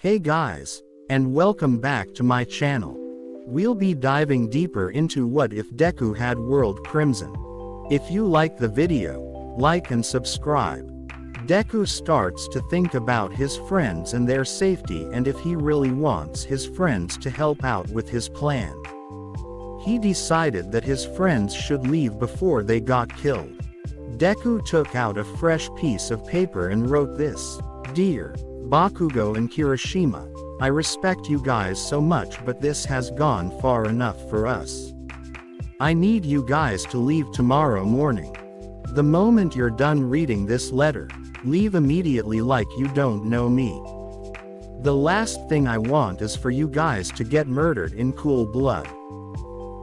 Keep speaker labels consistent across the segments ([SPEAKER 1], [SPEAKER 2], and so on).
[SPEAKER 1] Hey guys, and welcome back to my channel. We'll be diving deeper into what if Deku had World Crimson. If you like the video, like and subscribe. Deku starts to think about his friends and their safety and if he really wants his friends to help out with his plan. He decided that his friends should leave before they got killed. Deku took out a fresh piece of paper and wrote this: Dear Bakugo and Kirishima, I respect you guys so much, but this has gone far enough for us. I need you guys to leave tomorrow morning. The moment you're done reading this letter, leave immediately like you don't know me. The last thing I want is for you guys to get murdered in cool blood.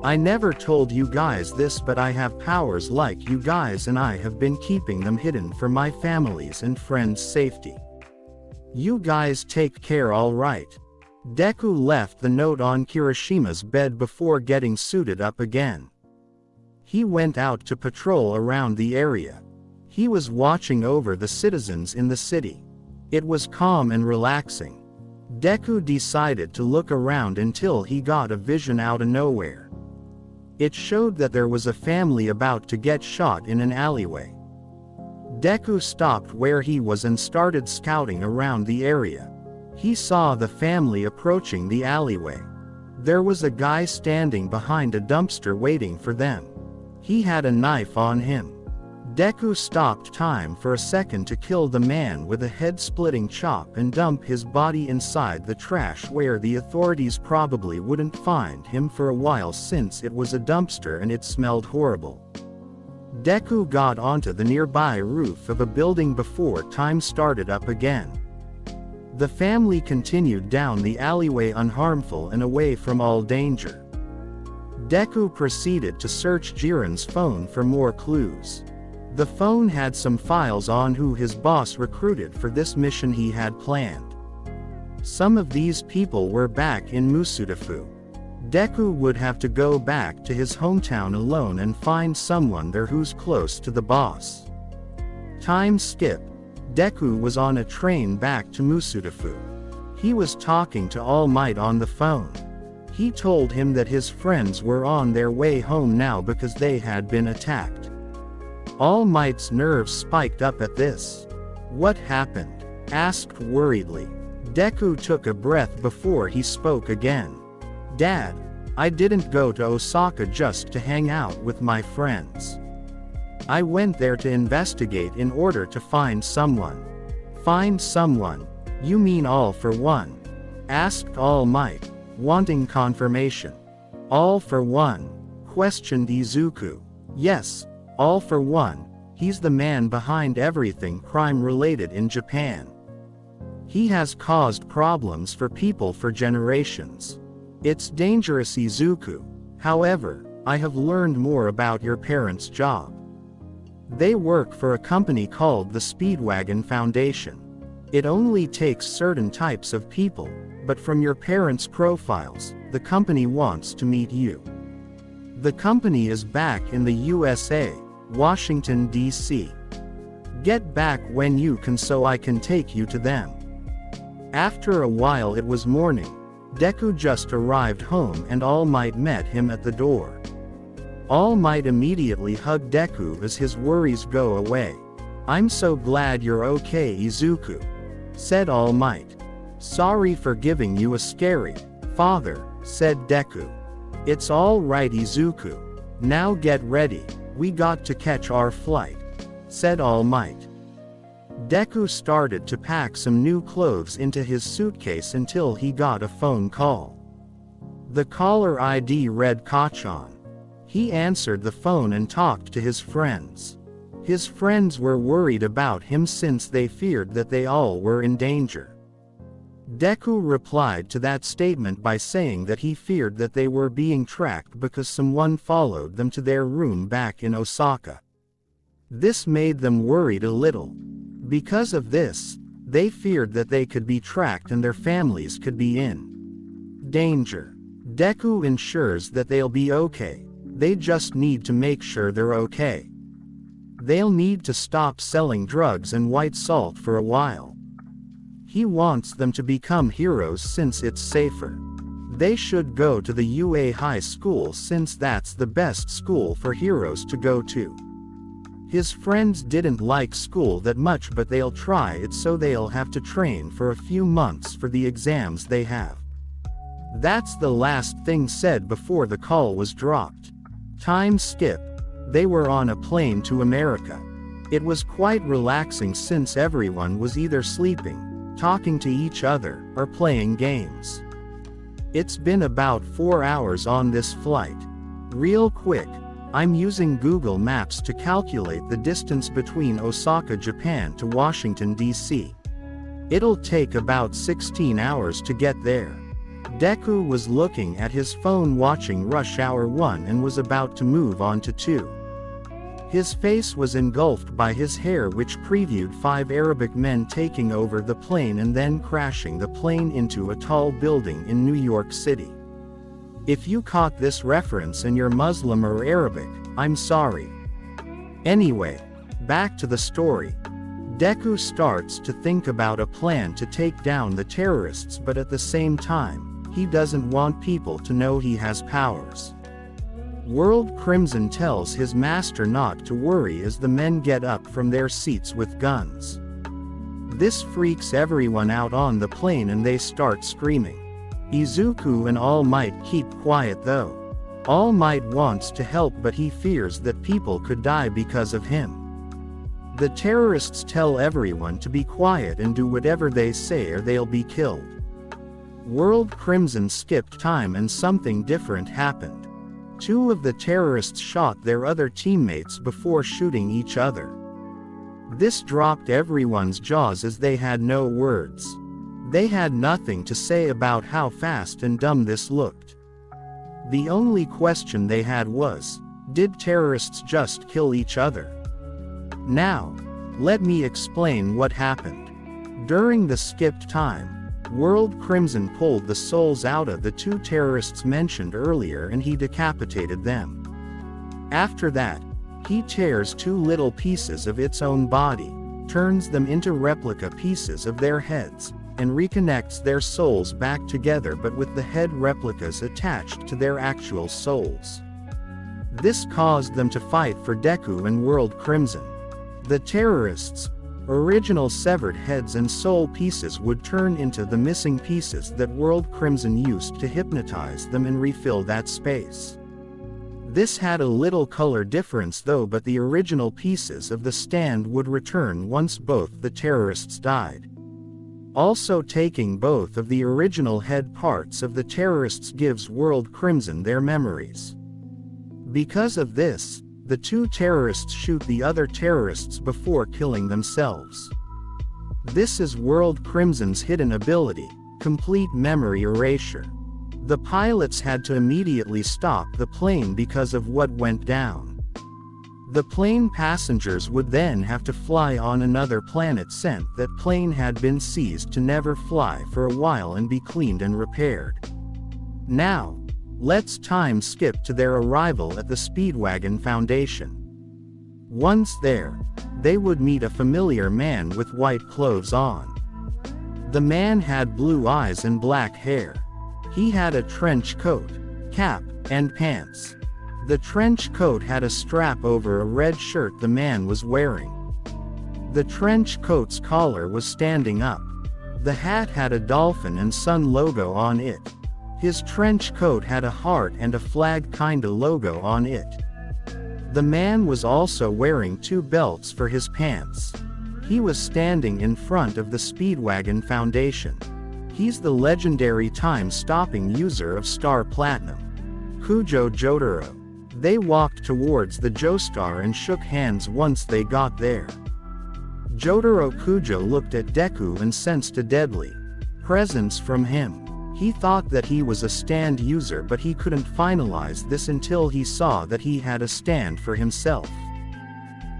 [SPEAKER 1] I never told you guys this, but I have powers like you guys and I have been keeping them hidden for my family's and friends' safety. You guys take care, alright? Deku left the note on Kirishima's bed before getting suited up again. He went out to patrol around the area. He was watching over the citizens in the city. It was calm and relaxing. Deku decided to look around until he got a vision out of nowhere. It showed that there was a family about to get shot in an alleyway. Deku stopped where he was and started scouting around the area. He saw the family approaching the alleyway. There was a guy standing behind a dumpster waiting for them. He had a knife on him. Deku stopped time for a second to kill the man with a head-splitting chop and dump his body inside the trash where the authorities probably wouldn't find him for a while since it was a dumpster and it smelled horrible. Deku got onto the nearby roof of a building before time started up again. The family continued down the alleyway unharmful and away from all danger. Deku proceeded to search Jiren's phone for more clues. The phone had some files on who his boss recruited for this mission he had planned. Some of these people were back in Musudafu. Deku would have to go back to his hometown alone and find someone there who's close to the boss. Time skip. Deku was on a train back to Musudafu. He was talking to All Might on the phone. He told him that his friends were on their way home now because they had been attacked. All Might's nerves spiked up at this. What happened? Asked worriedly. Deku took a breath before he spoke again. Dad, I didn't go to Osaka just to hang out with my friends. I went there to investigate in order to find someone. Find someone? You mean All for One? Asked All Might, wanting confirmation. All for One? Questioned Izuku. Yes, All for One. He's the man behind everything crime-related in Japan. He has caused problems for people for generations. It's dangerous, Izuku. However, I have learned more about your parents' job. They work for a company called the Speedwagon Foundation. It only takes certain types of people, but from your parents' profiles, the company wants to meet you. The company is back in the USA, Washington, D.C. Get back when you can so I can take you to them. After a while it was morning. Deku just arrived home and All Might met him at the door. All Might immediately hugged Deku as his worries go away. I'm so glad you're okay, Izuku, said All Might. Sorry for giving you a scary, father, said Deku. It's all right, Izuku. Now get ready, we got to catch our flight, said All Might. Deku started to pack some new clothes into his suitcase until he got a phone call. The caller ID read Kachan. He answered the phone and talked to his friends. His friends were worried about him since they feared that they all were in danger. Deku replied to that statement by saying that he feared that they were being tracked because someone followed them to their room back in Osaka. This made them worried a little. Because of this, they feared that they could be tracked and their families could be in danger. Deku ensures that they'll be okay. They just need to make sure they're okay. They'll need to stop selling drugs and white salt for a while. He wants them to become heroes since it's safer. They should go to the UA High School since that's the best school for heroes to go to. His friends didn't like school that much, but they'll try it, so they'll have to train for a few months for the exams they have. That's the last thing said before the call was dropped. Time skip. They were on a plane to America. It was quite relaxing since everyone was either sleeping, talking to each other, or playing games. It's been about 4 hours on this flight. Real quick, I'm using Google Maps to calculate the distance between Osaka, Japan to Washington, D.C. It'll take about 16 hours to get there. Deku was looking at his phone watching Rush Hour 1 and was about to move on to 2. His face was engulfed by his hair, which previewed 5 Arabic men taking over the plane and then crashing the plane into a tall building in New York City. If you caught this reference and you're Muslim or Arabic, I'm sorry. Anyway, back to the story. Deku starts to think about a plan to take down the terrorists, but at the same time, he doesn't want people to know he has powers. World Crimson tells his master not to worry as the men get up from their seats with guns. This freaks everyone out on the plane and they start screaming. Izuku and All Might keep quiet though. All Might wants to help, but he fears that people could die because of him. The terrorists tell everyone to be quiet and do whatever they say or they'll be killed. World Crimson skipped time and something different happened. 2 of the terrorists shot their other teammates before shooting each other. This dropped everyone's jaws as they had no words. They had nothing to say about how fast and dumb this looked. The only question they had was, did terrorists just kill each other? Now, let me explain what happened. During the skipped time, World Crimson pulled the souls out of the 2 terrorists mentioned earlier and he decapitated them. After that, he tears 2 little pieces of its own body, turns them into replica pieces of their heads, and reconnects their souls back together, but with the head replicas attached to their actual souls. This caused them to fight for Deku and World Crimson. The terrorists' original severed heads and soul pieces would turn into the missing pieces that World Crimson used to hypnotize them and refill that space. This had a little color difference though, but the original pieces of the stand would return once both the terrorists died. Also, taking both of the original head parts of the terrorists gives World Crimson their memories. Because of this, the 2 terrorists shoot the other terrorists before killing themselves. This is World Crimson's hidden ability, complete memory erasure. The pilots had to immediately stop the plane because of what went down. The plane passengers would then have to fly on another planet since that plane had been seized to never fly for a while and be cleaned and repaired. Now, let's time skip to their arrival at the Speedwagon Foundation. Once there, they would meet a familiar man with white clothes on. The man had blue eyes and black hair. He had a trench coat, cap, and pants. The trench coat had a strap over a red shirt the man was wearing. The trench coat's collar was standing up. The hat had a dolphin and sun logo on it. His trench coat had a heart and a flag kinda logo on it. The man was also wearing 2 belts for his pants. He was standing in front of the Speedwagon Foundation. He's the legendary time-stopping user of Star Platinum, Kujo Jotaro. They walked towards the Joestar and shook hands once they got there. Jotaro Kujo looked at Deku and sensed a deadly presence from him. He thought that he was a stand user, but he couldn't finalize this until he saw that he had a stand for himself.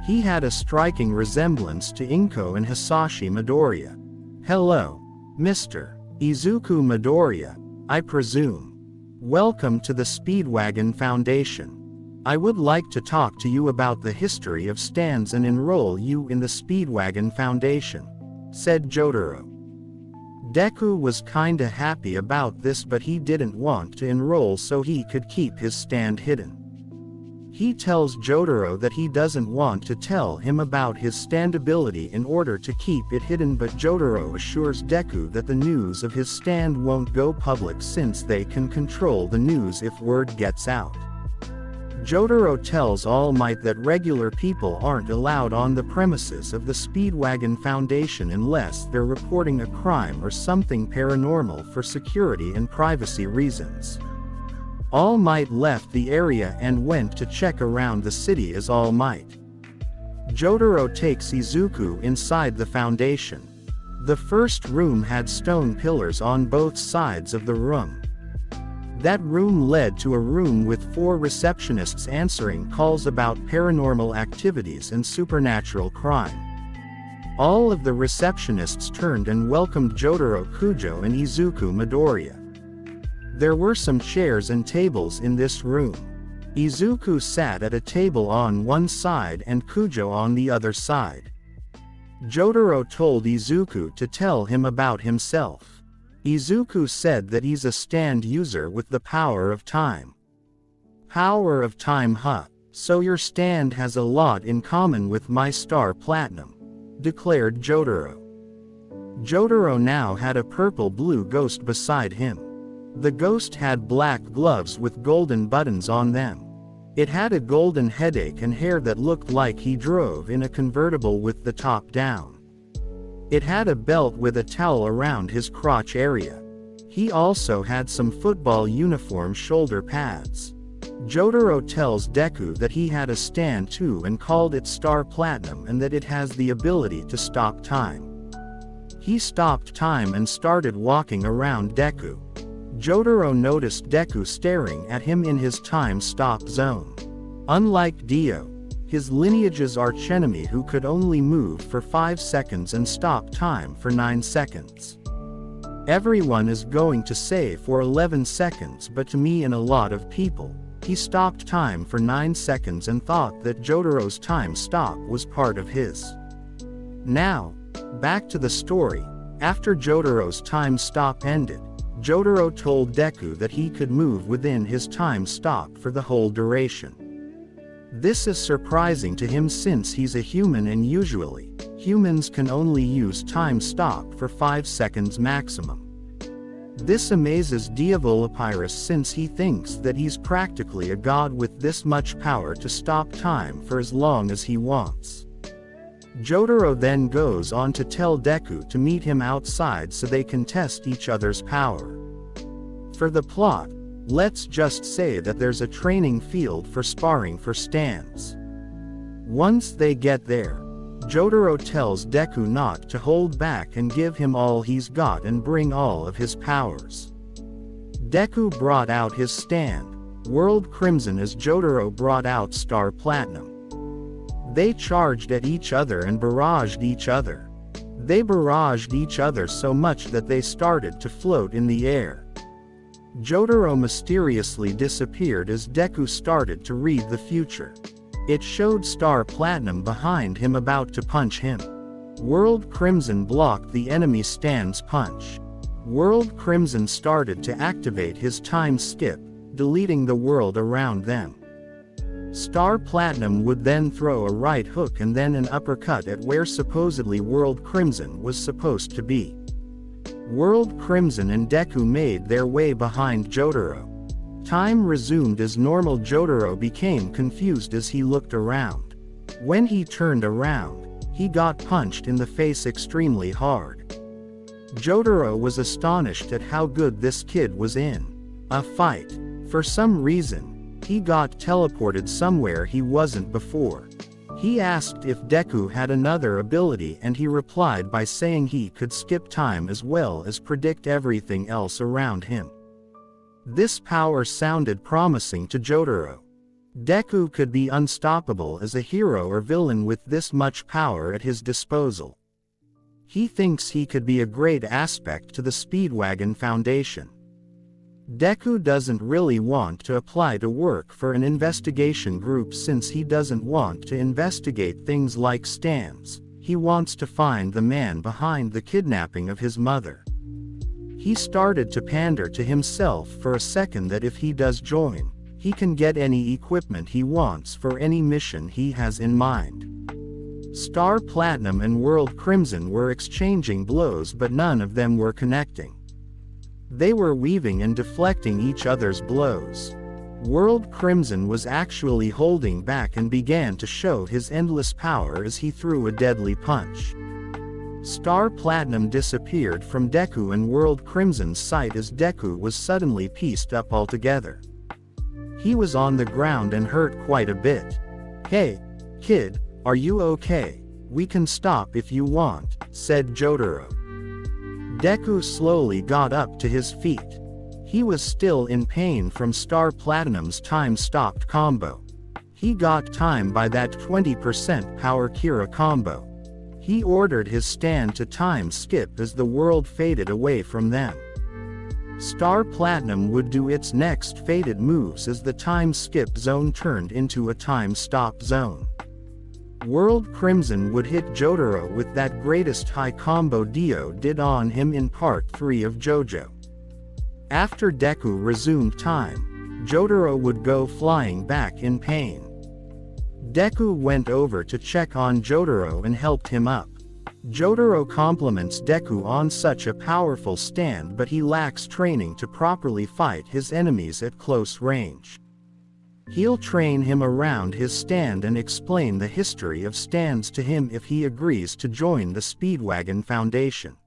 [SPEAKER 1] He had a striking resemblance to Inko and Hisashi Midoriya. Hello, Mr. Izuku Midoriya, I presume. Welcome to the Speedwagon Foundation. I would like to talk to you about the history of stands and enroll you in the Speedwagon Foundation, said Jotaro. Deku was kinda happy about this, but he didn't want to enroll so he could keep his stand hidden. He tells Jotaro that he doesn't want to tell him about his stand ability in order to keep it hidden, but Jotaro assures Deku that the news of his stand won't go public since they can control the news if word gets out. Jotaro tells All Might that regular people aren't allowed on the premises of the Speedwagon Foundation unless they're reporting a crime or something paranormal for security and privacy reasons. All Might left the area and went to check around the city as All Might. Jotaro takes Izuku inside the foundation. The first room had stone pillars on both sides of the room. That room led to a room with 4 receptionists answering calls about paranormal activities and supernatural crime. All of the receptionists turned and welcomed Jotaro Kujo and Izuku Midoriya. There were some chairs and tables in this room. Izuku sat at a table on one side and Kujo on the other side. Jotaro told Izuku to tell him about himself. Izuku said that he's a stand user with the power of time. Power of time, huh? So your stand has a lot in common with my star platinum, declared Jotaro. Jotaro now had a purple-blue ghost beside him. The ghost had black gloves with golden buttons on them. It had a golden headache and hair that looked like he drove in a convertible with the top down. It had a belt with a towel around his crotch area. He also had some football uniform shoulder pads. Jotaro tells Deku that he had a stand too and called it Star Platinum and that it has the ability to stop time. He stopped time and started walking around Deku. Jotaro noticed Deku staring at him in his time stop zone. Unlike Dio, his lineage's archenemy who could only move for 5 seconds and stop time for 9 seconds. Everyone is going to say for 11 seconds, but to me and a lot of people, he stopped time for 9 seconds and thought that Jotaro's time stop was part of his. Now, back to the story. After Jotaro's time stop ended, Jotaro told Deku that he could move within his time stop for the whole duration. This is surprising to him since he's a human and usually, humans can only use time stop for 5 seconds maximum. This amazes Diavolopyrus since he thinks that he's practically a god with this much power to stop time for as long as he wants. Jotaro then goes on to tell Deku to meet him outside so they can test each other's power. For the plot, let's just say that there's a training field for sparring for stands. Once they get there, Jotaro tells Deku not to hold back and give him all he's got and bring all of his powers. Deku brought out his stand, World Crimson, as Jotaro brought out Star Platinum. They charged at each other and barraged each other. They barraged each other so much that they started to float in the air. Jotaro mysteriously disappeared as Deku started to read the future. It showed Star Platinum behind him about to punch him. World Crimson blocked the enemy stand's punch. World Crimson started to activate his time skip, deleting the world around them. Star Platinum would then throw a right hook and then an uppercut at where supposedly World Crimson was supposed to be. World Crimson and Deku made their way behind Jotaro. Time resumed as normal. Jotaro became confused as he looked around. When he turned around, he got punched in the face extremely hard. Jotaro was astonished at how good this kid was in a fight. For some reason, he got teleported somewhere he wasn't before. He asked if Deku had another ability and he replied by saying he could skip time as well as predict everything else around him. This power sounded promising to Jotaro. Deku could be unstoppable as a hero or villain with this much power at his disposal. He thinks he could be a great aspect to the Speedwagon Foundation. Deku doesn't really want to apply to work for an investigation group since he doesn't want to investigate things like stands. He wants to find the man behind the kidnapping of his mother. He started to pander to himself for a second that if he does join, he can get any equipment he wants for any mission he has in mind. Star Platinum and World Crimson were exchanging blows, but none of them were connecting. They were weaving and deflecting each other's blows. World Crimson was actually holding back and began to show his endless power as he threw a deadly punch. Star Platinum disappeared from Deku and World Crimson's sight as Deku was suddenly pieced up altogether. He was on the ground and hurt quite a bit. "Hey, kid, are you okay? We can stop if you want," said Jotaro. Deku slowly got up to his feet. He was still in pain from Star Platinum's time-stopped combo. He got time by that 20% power Kira combo. He ordered his stand to time skip as the world faded away from them. Star Platinum would do its next faded moves as the time skip zone turned into a time stop zone. World Crimson would hit Jotaro with that greatest high combo Dio did on him in part 3 of JoJo. After Deku resumed time, Jotaro would go flying back in pain. Deku went over to check on Jotaro and helped him up. Jotaro compliments Deku on such a powerful stand, but he lacks training to properly fight his enemies at close range. He'll train him around his stand and explain the history of stands to him if he agrees to join the Speedwagon Foundation.